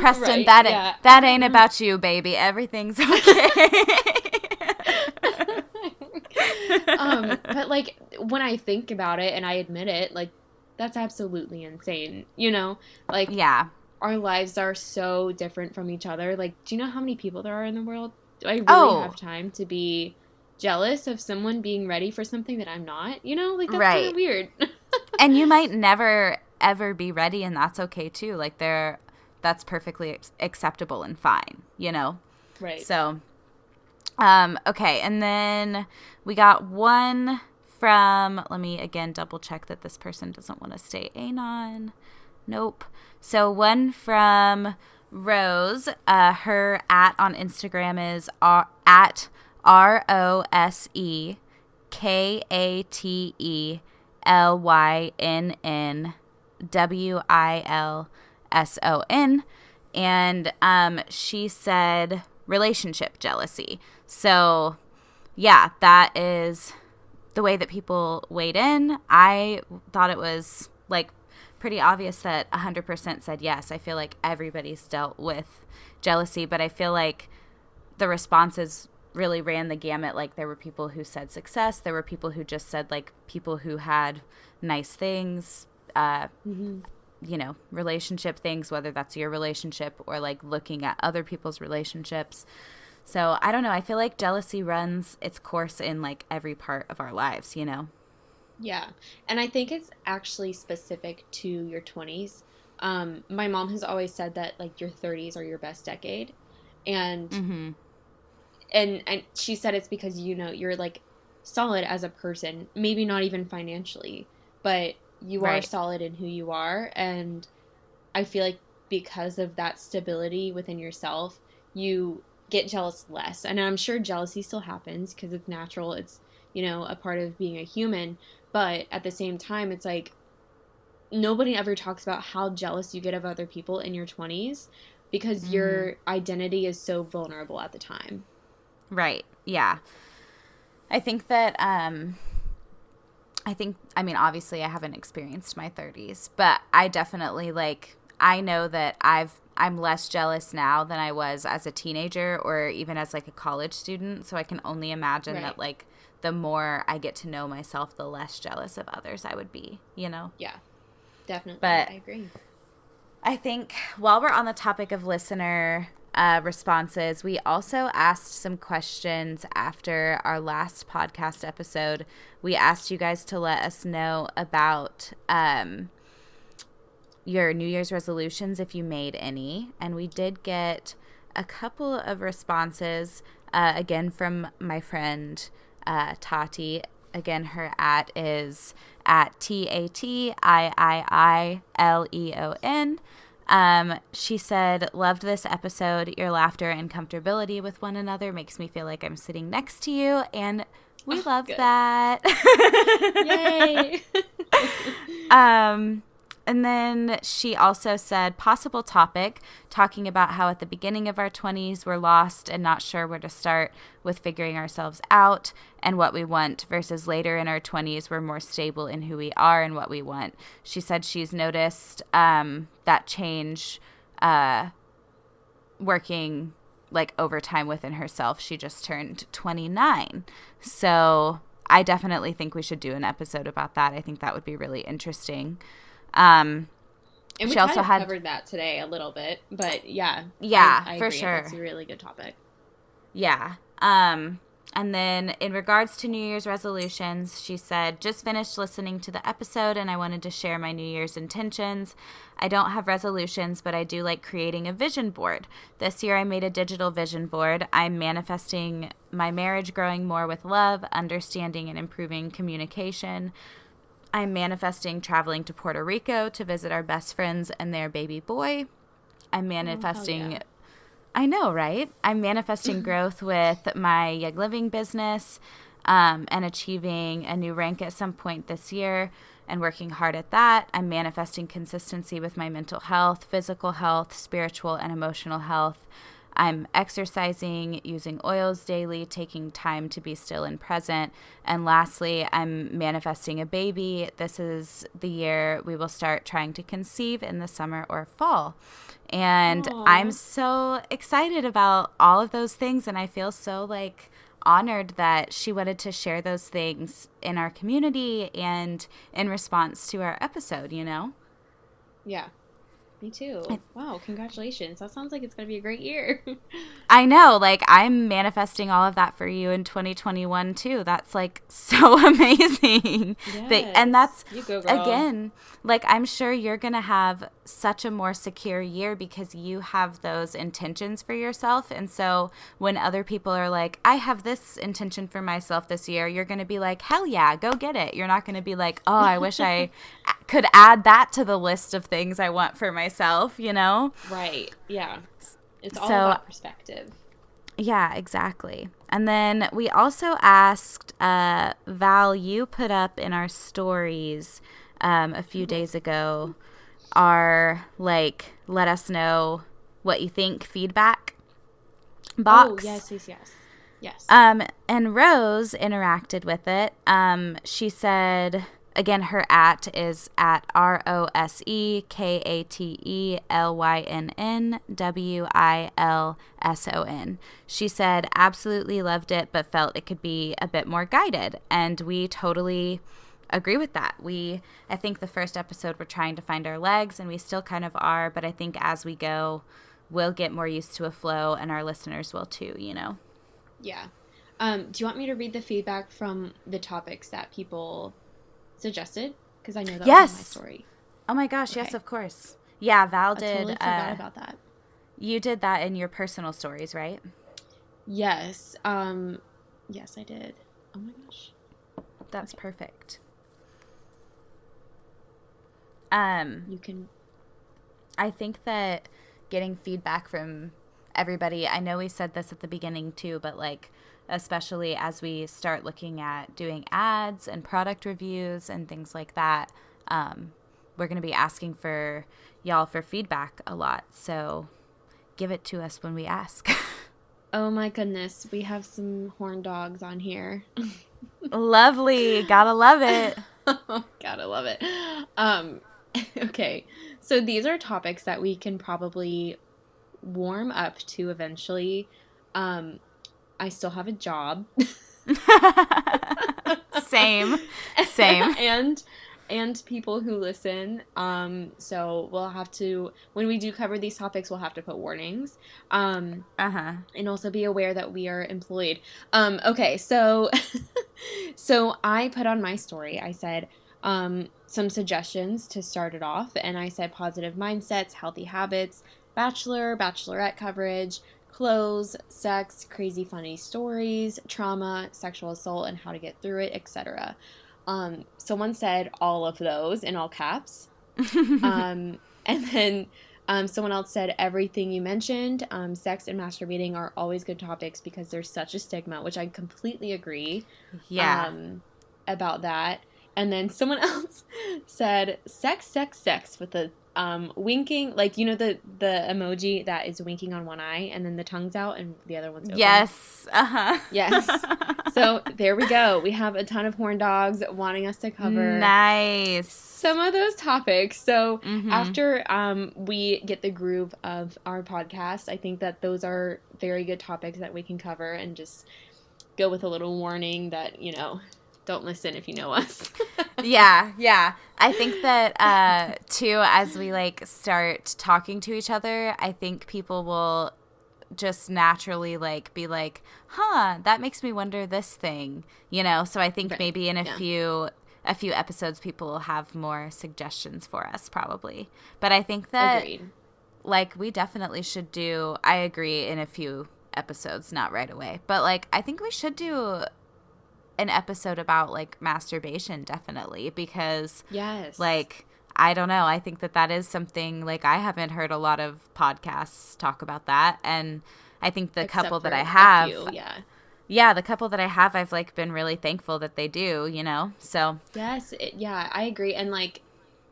Preston. Right, that ain't about you, baby. Everything's okay. But like when I think about it and I admit it, like that's absolutely insane. You know, like our lives are so different from each other. Like, do you know how many people there are in the world? Do I really have time to be jealous of someone being ready for something that I'm not? You know, like that's kind of weird. And you might never ever be ready, and that's okay too. Like that's perfectly acceptable and fine. You know, right? So. Okay, and then we got one from, let me again double check that this person doesn't want to stay anon. Nope. So one from Rose, her at on Instagram is at ROSEKATELYNNWILSON, and she said relationship jealousy. So, yeah, that is the way that people weighed in. I thought it was, like, pretty obvious that 100% said yes. I feel like everybody's dealt with jealousy, but I feel like the responses really ran the gamut. Like, there were people who said success. There were people who just said, like, people who had nice things, you know, relationship things, whether that's your relationship or, like, looking at other people's relationships. So, I don't know. I feel like jealousy runs its course in, like, every part of our lives, you know? Yeah. And I think it's actually specific to your 20s. My mom has always said that, like, your 30s are your best decade. And and she said it's because, you know, you're, like, solid as a person. Maybe not even financially. But you are solid in who you are. And I feel like because of that stability within yourself, you get jealous less. And I'm sure jealousy still happens because it's natural. It's, you know, a part of being a human. But at the same time, it's like nobody ever talks about how jealous you get of other people in your 20s because your identity is so vulnerable at the time. Right. Yeah. I think that, I mean, obviously I haven't experienced my 30s, but I definitely, like, I know that I'm less jealous now than I was as a teenager or even as, like, a college student. So I can only imagine that, like, the more I get to know myself, the less jealous of others I would be, you know? Yeah, definitely. But I agree. I think while we're on the topic of listener responses, we also asked some questions after our last podcast episode. We asked you guys to let us know about your New Year's resolutions, if you made any. And we did get a couple of responses, again, from my friend Tati. again, her @ is at TATIIILEON. She said, loved this episode. Your laughter and comfortability with one another makes me feel like I'm sitting next to you, and we love that. Yay! And then she also said, possible topic, talking about how at the beginning of our 20s we're lost and not sure where to start with figuring ourselves out and what we want, versus later in our 20s we're more stable in who we are and what we want. She said she's noticed that change working like overtime within herself. She just turned 29. So I definitely think we should do an episode about that. I think that would be really interesting. And we she also had covered that today a little bit, but yeah, I for agree. sure. It's a really good topic. Yeah. And then in regards to New Year's resolutions, she said, just finished listening to the episode and I wanted to share my New Year's intentions. I don't have resolutions, but I do like creating a vision board. This year I made a digital vision board. I'm manifesting my marriage growing more with love, understanding and improving communication. I'm manifesting traveling to Puerto Rico to visit our best friends and their baby boy. I'm manifesting... yeah. I know, right? I'm manifesting growth with my Young Living business and achieving a new rank at some point this year and working hard at that. I'm manifesting consistency with my mental health, physical health, spiritual and emotional health. I'm exercising, using oils daily, taking time to be still and present. And lastly, I'm manifesting a baby. This is the year we will start trying to conceive in the summer or fall. And Aww. I'm so excited about all of those things. And I feel so like honored that she wanted to share those things in our community and in response to our episode, you know? Yeah. Me too. Wow, congratulations. That sounds like it's going to be a great year. I know, like I'm manifesting all of that for you in 2021 too. That's like so amazing. Yes. And that's, you go, girl. again, like I'm sure you're going to have such a more secure year because you have those intentions for yourself. And so when other people are like, I have this intention for myself this year, you're going to be like, hell yeah, go get it. You're not going to be like, oh, I wish I could add that to the list of things I want for myself, you know? Right. Yeah. It's all about perspective. Yeah, exactly. And then we also asked, Val, you put up in our stories a few days ago our, like, let us know what you think feedback box. Oh, yes. And Rose interacted with it. She said... Again, her @ is at ROSEKATELYNNWILSON. She said, absolutely loved it, but felt it could be a bit more guided. And we totally agree with that. I think the first episode we're trying to find our legs, and we still kind of are, but I think as we go, we'll get more used to a flow, and our listeners will too, you know? Yeah. Do you want me to read the feedback from the topics that people suggested? Because I know that was in my story. Oh my gosh, okay. Yes, of course. Yeah, Val did. I totally forgot about that. You did that in your personal stories, right? Yes. Yes, I did. Oh my gosh. That's perfect. You can... I think that getting feedback from everybody, I know we said this at the beginning too, but like, especially as we start looking at doing ads and product reviews and things like that, we're going to be asking for y'all for feedback a lot. So give it to us when we ask. Oh my goodness. We have some horn dogs on here. Lovely. Gotta love it. Gotta love it. Okay. So these are topics that we can probably warm up to eventually. I still have a job. Same. And people who listen. So we'll have to, when we do cover these topics, we'll have to put warnings. And also be aware that we are employed. Okay, so so I put on my story, I said some suggestions to start it off, and I said positive mindsets, healthy habits, bachelorette coverage, clothes, sex, crazy funny stories, trauma, sexual assault, and how to get through it, etc. Someone said all of those in all caps. And then someone else said everything you mentioned. Sex and masturbating are always good topics because there's such a stigma, which I completely agree. Yeah. About that. And then someone else said sex, sex, sex with the winking, like, you know, the emoji that is winking on one eye and then the tongue's out and the other one's open. Yes. Yes. So there we go. We have a ton of horn dogs wanting us to cover some of those topics. So after we get the groove of our podcast, I think that those are very good topics that we can cover, and just go with a little warning that, you know, don't listen if you know us. Yeah. I think that, too, as we, like, start talking to each other, I think people will just naturally, like, be like, that makes me wonder this thing, you know? So I think maybe in a few episodes, people will have more suggestions for us, probably. But I think that, Agreed. like, we definitely should do, I agree, in a few episodes, not right away. But, like, I think we should do an episode about, like, masturbation, definitely, because like, I don't know, I think that is something, like, I haven't heard a lot of podcasts talk about that, and I think the couple that I have, the couple that I have, I've, like, been really thankful that they do, you know, so. Yes, I agree, and, like,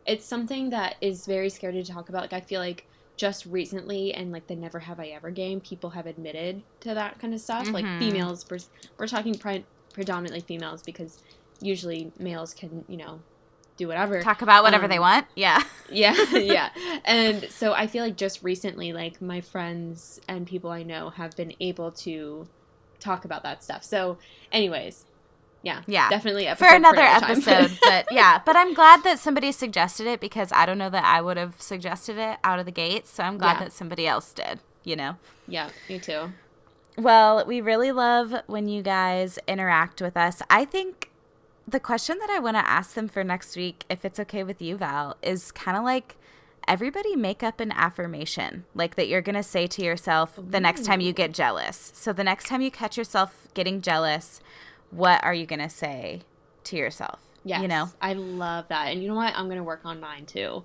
it's something that is very scary to talk about. Like, I feel like just recently, and, like, the Never Have I Ever game, people have admitted to that kind of stuff, like, females, we're talking predominantly females, because usually males can, you know, do whatever. Talk about whatever they want. Yeah. Yeah. And so I feel like just recently, like, my friends and people I know have been able to talk about that stuff. So anyways, yeah. Definitely for another episode. But I'm glad that somebody suggested it, because I don't know that I would have suggested it out of the gate. So I'm glad that somebody else did, you know? Yeah, me too. Well, we really love when you guys interact with us. I think the question that I want to ask them for next week, if it's okay with you, Val, is kind of like, everybody make up an affirmation, like, that you're going to say to yourself the next time you get jealous. So the next time you catch yourself getting jealous, what are you going to say to yourself? Yes, you know? I love that. And you know what? I'm going to work on mine too.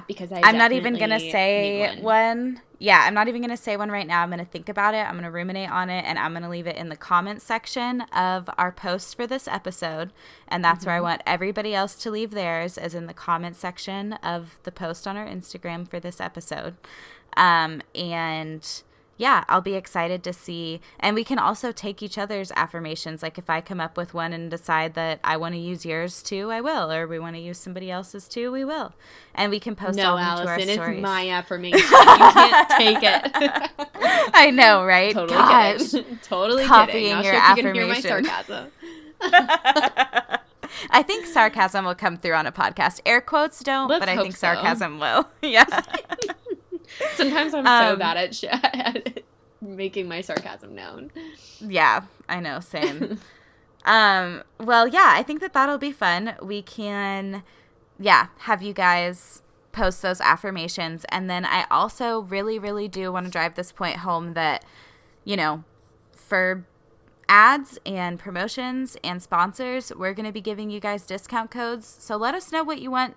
Because I'm not even going to say one. Yeah, I'm not even going to say one right now. I'm going to think about it. I'm going to ruminate on it, and I'm going to leave it in the comments section of our post for this episode. And that's where I want everybody else to leave theirs, as in the comment section of the post on our Instagram for this episode. And yeah, I'll be excited to see. And we can also take each other's affirmations. Like, if I come up with one and decide that I want to use yours too, I will. Or we want to use somebody else's too, we will. And we can post all into our stories. No, Allison, it's my affirmation. You can't take it. I know, right? Totally kidding. Totally copying kidding. Your Not sure affirmation. If you can hear my sarcasm. I think sarcasm will come through on a podcast. Air quotes don't, but I think sarcasm will. Yeah. Sometimes I'm so bad at making my sarcasm known. Yeah, I know. Same. Well, yeah, I think that'll be fun. We can, have you guys post those affirmations. And then I also really, really do want to drive this point home that, you know, for ads and promotions and sponsors, we're going to be giving you guys discount codes. So let us know what you want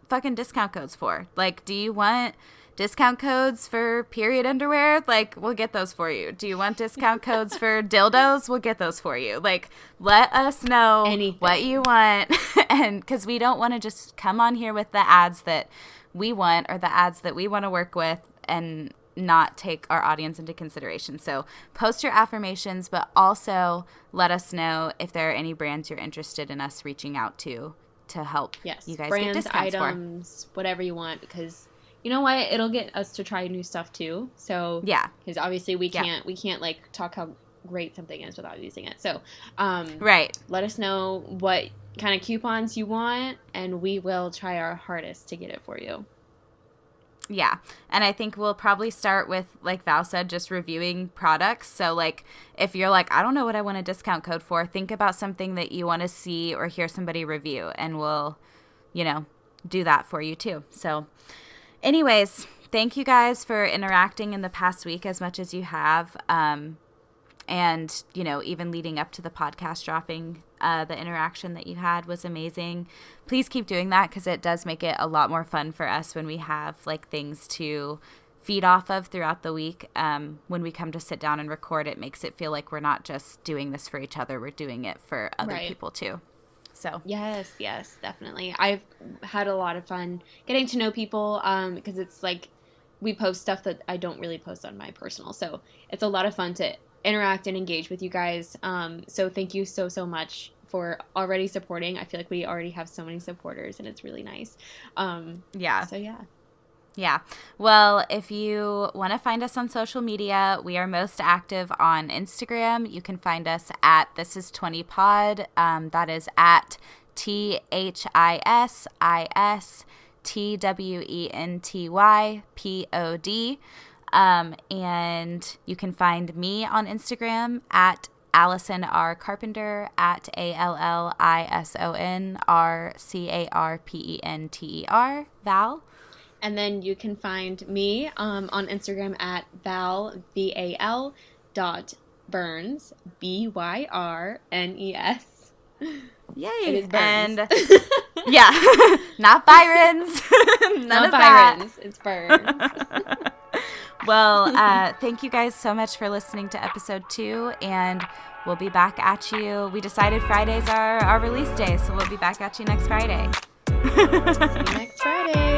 fucking discount codes for. Like, do you want discount codes for period underwear? Like, we'll get those for you. Do you want discount codes for dildos? We'll get those for you. Like, let us know what you want. And because we don't want to just come on here with the ads that we want, or the ads that we want to work with, and not take our audience into consideration. So post your affirmations, but also let us know if there are any brands you're interested in us reaching out to help you guys brands, get discounts items, whatever you want, because you know what? It'll get us to try new stuff too. So because obviously we can't like talk how great something is without using it. So let us know what kind of coupons you want, and we will try our hardest to get it for you. Yeah. And I think we'll probably start with, like Val said, just reviewing products. So, like, if you're like, I don't know what I want a discount code for, think about something that you want to see or hear somebody review, and we'll, you know, do that for you too. So, anyways, thank you guys for interacting in the past week as much as you have. And, you know, even leading up to the podcast dropping, the interaction that you had was amazing. Please keep doing that because it does make it a lot more fun for us when we have, like, things to feed off of throughout the week. When we come to sit down and record, it makes it feel like we're not just doing this for each other. We're doing it for other people, too. So Yes, definitely. I've had a lot of fun getting to know people because it's like we post stuff that I don't really post on my personal. So it's a lot of fun to interact and engage with you guys. So thank you so much for already supporting. I feel like we already have so many supporters and it's really nice. Yeah. So yeah. Yeah. Well, if you want to find us on social media, we are most active on Instagram. You can find us at This Is 20 Pod. That is at ThisisTwentyPod. And you can find me on Instagram at Allison R. Carpenter, at ALLISONRCARPENTER. Val? And then you can find me on Instagram at Val, Burns, BYRNES. Yay. It is Burns. And yeah, not Byron's. None of Byron's. It's Burns. Well, thank you guys so much for listening to episode 2, and we'll be back at you. We decided Fridays are our release day, so we'll be back at you next Friday. See you next Friday.